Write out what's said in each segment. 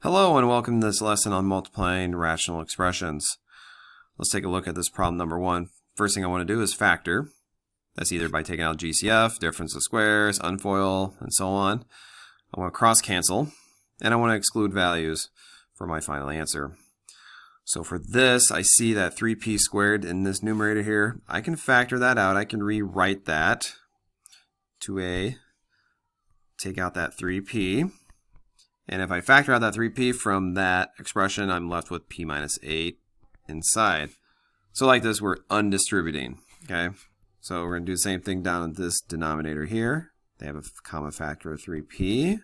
Hello and welcome to this lesson on multiplying rational expressions. Let's take a look at this problem number one. First thing I want to do is factor. That's either by taking out GCF, difference of squares, unfoil, and so on. I want to cross cancel, and I want to exclude values for my final answer. So for this, I see that 3p squared in this numerator here. I can factor that out. I can rewrite that to take out that 3p. And if I factor out that 3p from that expression, I'm left with p minus 8 inside. So like this, we're undistributing, okay? So we're going to do the same thing down in this denominator here. They have a common factor of 3p.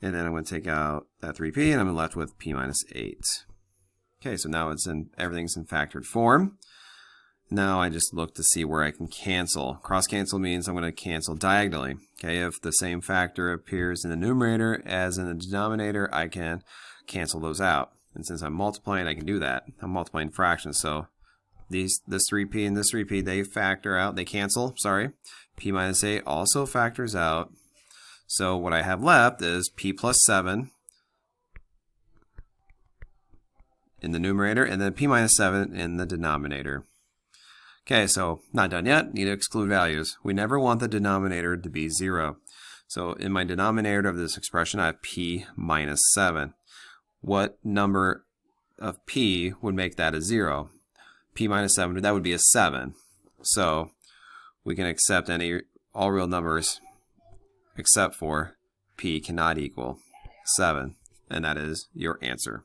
And then I'm going to take out that 3p, and I'm left with p minus 8. Okay, so now everything's in factored form. Now I just look to see where I can cancel. Cross cancel means I'm going to cancel diagonally. Okay, if the same factor appears in the numerator as in the denominator, I can cancel those out. And since I'm multiplying, I can do that. I'm multiplying fractions, so this 3p and this 3p, they factor out, they cancel, sorry. P minus 8 also factors out. So what I have left is p plus 7 in the numerator, and then p minus 7 in the denominator. Okay, so not done yet. Need to exclude values. We never want the denominator to be 0. So in my denominator of this expression, I have p minus 7. What number of p would make that a 0? P minus 7, that would be a 7. So we can accept all real numbers except for p cannot equal 7. And that is your answer.